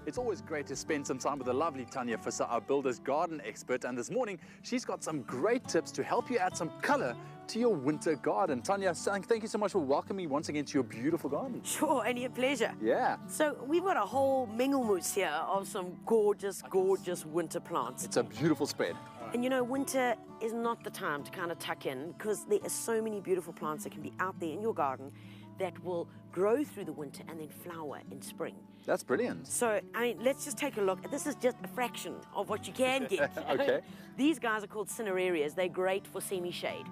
It's always great to spend some time with the lovely Tanya Visser, our builder's garden expert. And this morning, she's got some great tips to help you add some color to your winter garden. Tanya, thank you so much for welcoming me once again to your beautiful garden. Sure, only a pleasure. Yeah. So we've got a whole mengelmoes here of some gorgeous, gorgeous winter plants. It's a beautiful spread. And you know, winter is not the time to kind of tuck in because there are so many beautiful plants that can be out there in your garden that will grow through the winter and then flower in spring. That's brilliant. So, I mean, let's just take a look. This is just a fraction of what you can get. Okay. These guys are called cinerarias. They're great for semi-shade.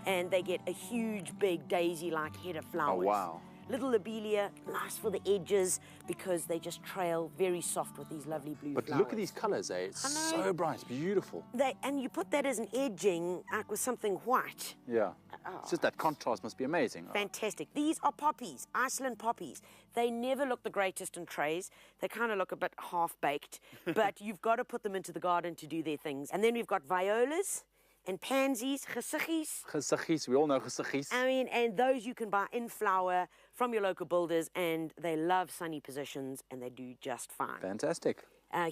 And they get a huge, big daisy-like head of flowers. Oh, wow. Little lobelia, nice for the edges because they just trail very soft with these lovely blue flowers. But look at these colors, eh? It's so bright, beautiful. And you put that as an edging with something white. Yeah. It's just that contrast must be amazing. Fantastic. These are poppies, Iceland poppies. They never look the greatest in trays. They kind of look a bit half-baked, but you've got to put them into the garden to do their things. And then we've got violas and pansies, gesiggies. Gesiggies, we all know gesiggies. I mean, and those you can buy in flower from your local builders, and they love sunny positions, and they do just fine. Fantastic.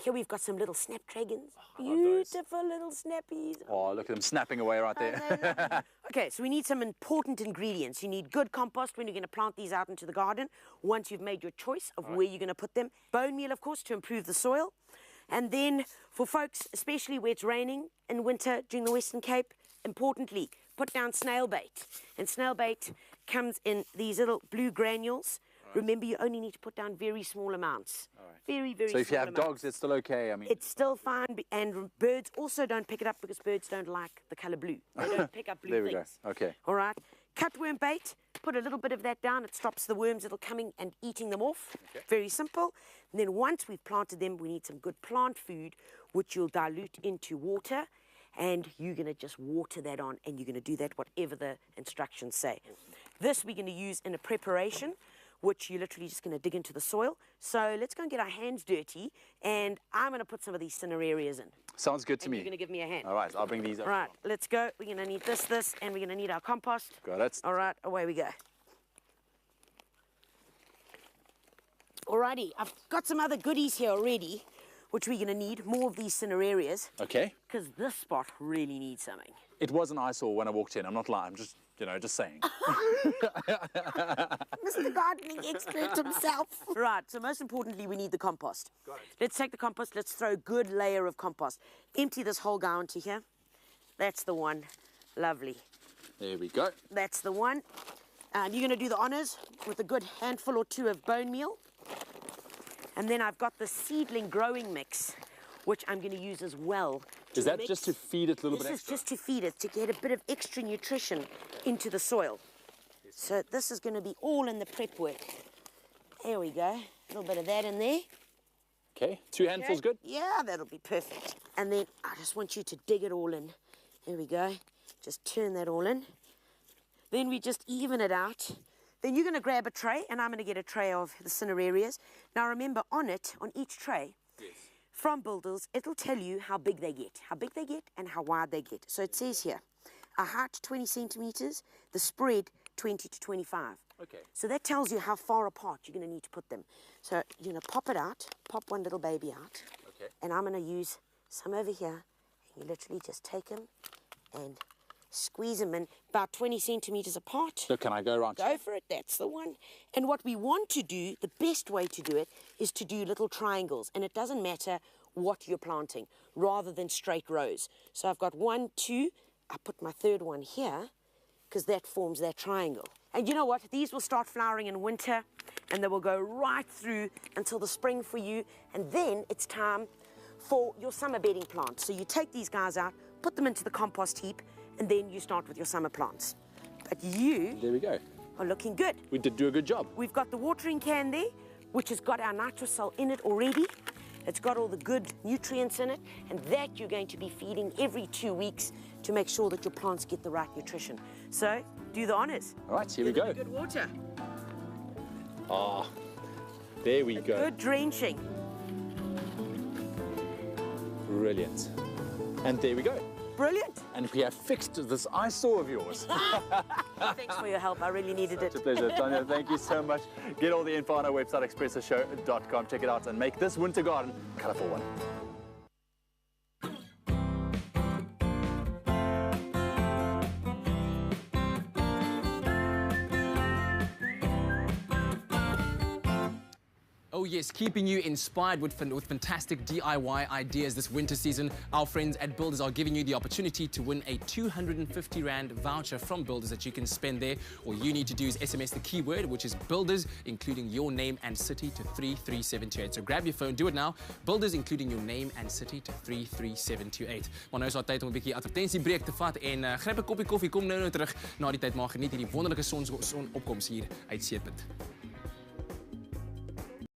Here we've got some little snapdragons. Beautiful little snappies. Oh, look at them snapping away right there. Okay, so we need some important ingredients. You need good compost when you're going to plant these out into the garden, once you've made your choice of where you're going to put them. Bone meal, of course, to improve the soil. And then for folks, especially where it's raining in winter during the Western Cape, importantly, put down snail bait. And snail bait comes in these little blue granules. Remember, you only need to put down very small amounts. Very, very small. So if you have amounts. dogs, it's still okay? I mean, it's still fine. And birds also don't pick it up because birds don't like the color blue. They don't pick up blue there we things. go. Okay. All right. Cutworm bait. Put a little bit of that down. It stops the worms that are coming and eating them off. Okay. Very simple. And then once we've planted them, we need some good plant food, which you'll dilute into water. And you're going to just water that on, and you're going to do that whatever the instructions say. This we're going to use in a preparation, which you're literally just going to dig into the soil. So let's go and get our hands dirty, and I'm going to put some of these cinerarias in. Sounds good to me. You're going to give me a hand. All right, I'll bring these up. Right, let's go. We're going to need this, and we're going to need our compost. Got it. All right, away we go. Alrighty, I've got some other goodies here already, which we're going to need, more of these cinerarias. Okay. Because this spot really needs something. It was an eyesore when I walked in. I'm not lying. I'm just, just saying. Mr. Gardening expert himself. Right, so most importantly, we need the compost. Got it. Let's take the compost. Let's throw a good layer of compost. Empty this whole guy onto here. That's the one. Lovely. There we go. That's the one. And you're going to do the honors with a good handful or two of bone meal. And then I've got the seedling growing mix, which I'm going to use as well. Is that just to feed it a little bit extra? This is just to feed it, to get a bit of extra nutrition into the soil. So this is going to be all in the prep work. There we go. A little bit of that in there. Okay, two handfuls good? Yeah, that'll be perfect. And then I just want you to dig it all in. There we go. Just turn that all in. Then we just even it out. Then you're going to grab a tray, and I'm going to get a tray of the cinerarias. Now remember, on each tray, from Builders, it'll tell you how big they get and how wide they get. So it says here, a height 20 centimeters, the spread 20 to 25. Okay. So that tells you how far apart you're going to need to put them. So you're going to pop it out, pop one little baby out. Okay. And I'm going to use some over here. And you literally just take them and squeeze them in about 20 centimeters apart. So can I go around? Go for it, that's the one. And what we want to do, the best way to do it, is to do little triangles. And it doesn't matter what you're planting, rather than straight rows. So I've got 1, 2, I put my third one here, because that forms that triangle. And you know what? These will start flowering in winter, and they will go right through until the spring for you. And then it's time for your summer bedding plant. So you take these guys out, put them into the compost heap, and then you start with your summer plants. But you There we go. are looking good. We did do a good job. We've got the watering can there, which has got our nitrocell in it already. It's got all the good nutrients in it, and that you're going to be feeding every 2 weeks to make sure that your plants get the right nutrition. So, do the honors. All right, here we go. Good water. Ah, there we go. Good drenching. Brilliant. And there we go. Brilliant. And we have fixed this eyesore of yours. Thanks for your help. I really needed it. It's a pleasure. Tanya, thank you so much. Get all the info on our website, expressoshow.com. Check it out and make this winter garden a colourful one. Oh yes, keeping you inspired with fantastic DIY ideas this winter season. Our friends at Builders are giving you the opportunity to win a 250 Rand voucher from Builders that you can spend there. All you need to do is SMS the keyword, which is Builders, including your name and city, to 33728. So grab your phone, do it now. Builders, including your name and city, to 33728. Maar nou is al tyd om 'n bietjie advertentiebreek te vat en gryp 'n koppie koffie, kom nou terug na die tyd, maar geniet hierdie wonderlike sonopkoms hier uit Seepunt.